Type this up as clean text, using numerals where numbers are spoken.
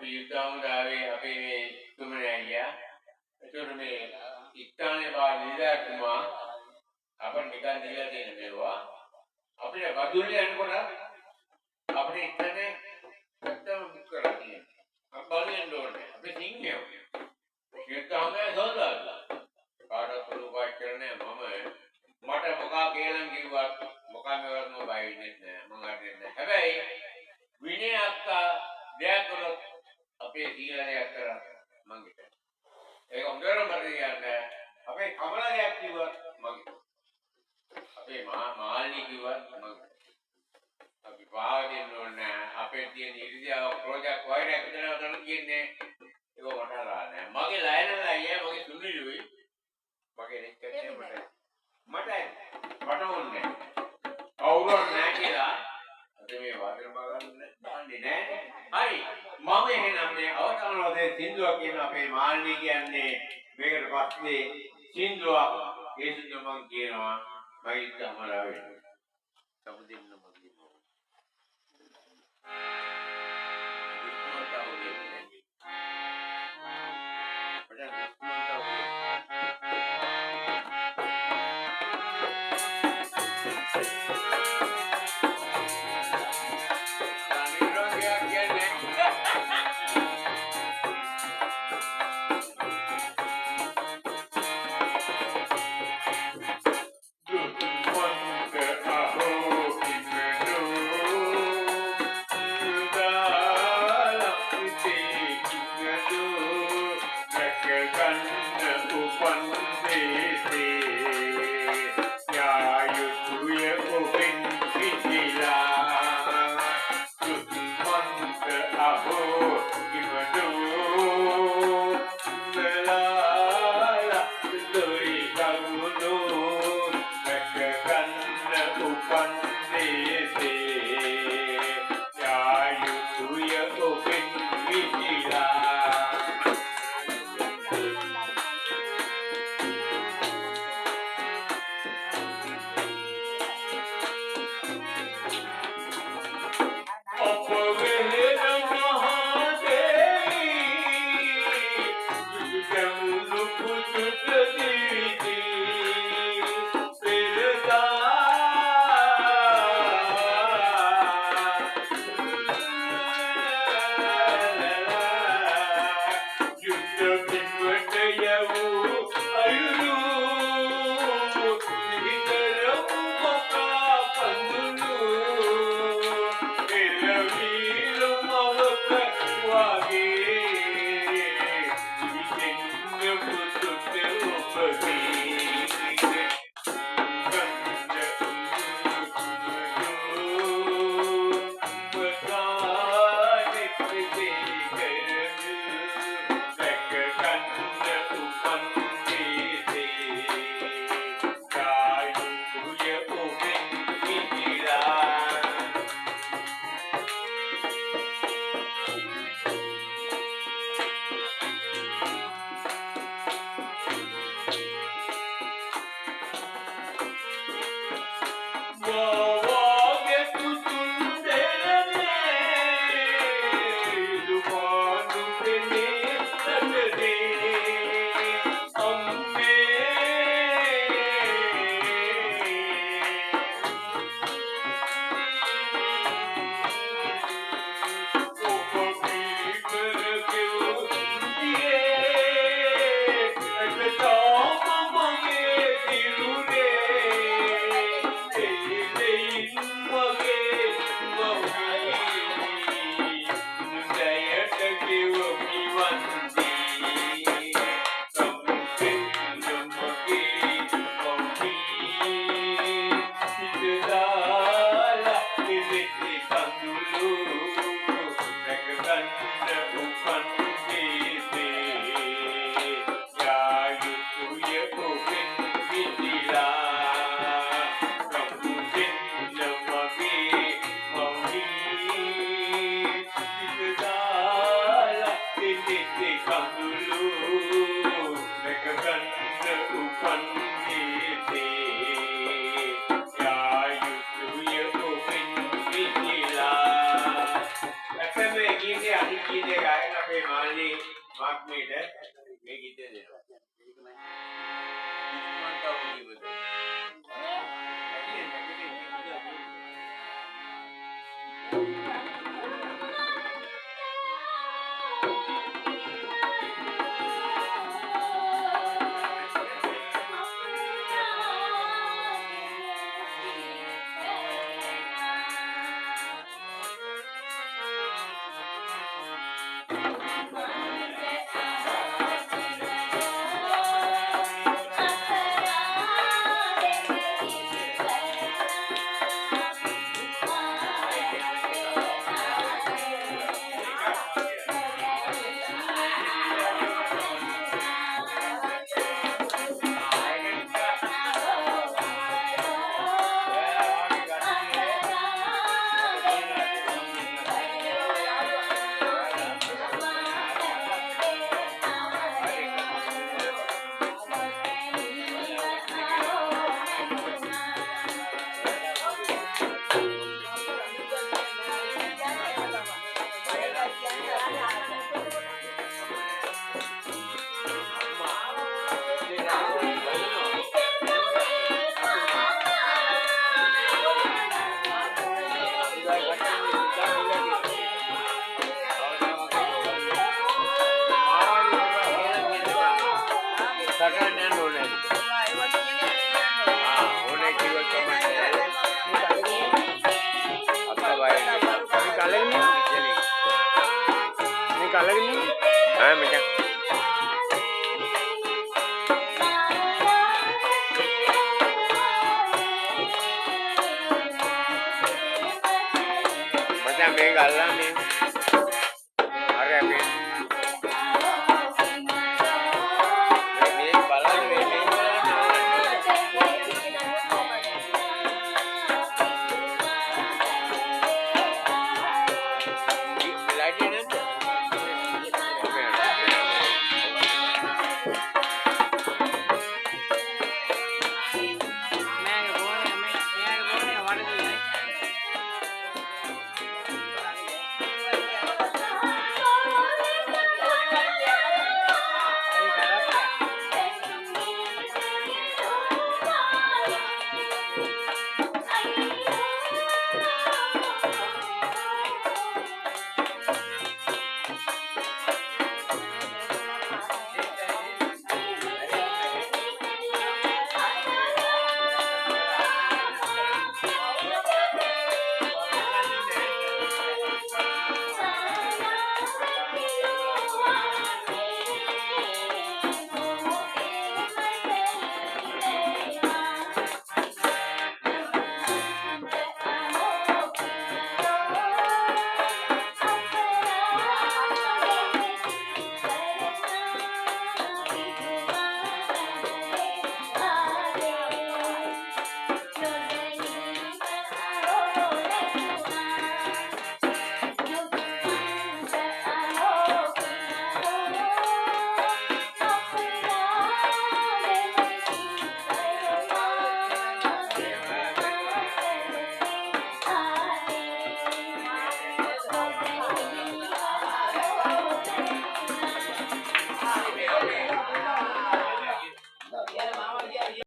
යුද්ධමුදාවේ අපේ මේ තුමනේ අයියා එතකොට මේ ඉස්තානේ බා නිලධාරිතුමා අපිට නිකන් දීලා තියෙන මේවා අපිට වදුල්ලේ යනකොට අපිට ඉස්තානේ නැත්තම් බුක් කරලා තියෙනවා. අපි බලන්න ඕනේ. අපි සිංහයෝ. යුද්ධමුදාවේ සෝදාලා. කාටවත් පුළුවන් කරන්නේ මම මට මොකා කියලා කිව්වත් මොකා මේවත් මම බය වෙන්නේ නැහැ. මම හරින්නේ නැහැ. හැබැයි විනය අක්කා දෙයක් කරොත් අපේ සීලයක් කරා මං හිතන්නේ. ඒක හොඳටම මතක තියාගන්න. අපේ කමලයක් කිව්වත් මං අපේ මාළි කිව්වත් මං අපි පාවෙන්න ඕනේ. අපේ තියෙන ඉරිදියාව ප්‍රොජෙක්ට් වයිරක් විතරක් කරන්න කියන්නේ ඒක මට නෑ. මගේ ලයනල් අයියා මගේ සුනිලුයි මගේ නෙක්කේ මට ඕනේ. අවුරුද්ද නැහැ කියලා අද මේ වාදන බලන්න දන්නේ නැහැ. හරි. මම එහෙනම් මේ අවසානවදී සින්දුවක් කියන අපේ මාල්නි කියන්නේ මේකට පස්සේ සින්දුවක් ඒ සින්දුව මම කියනවා මගේ තමලා වෙන්නේ. තම දෙන්න මගේ gini ya, gini kayak මානේ මාක්මේට මේ ගීතය දෙනවා. ඉක්මනට අවුල් Macam yang galang ni.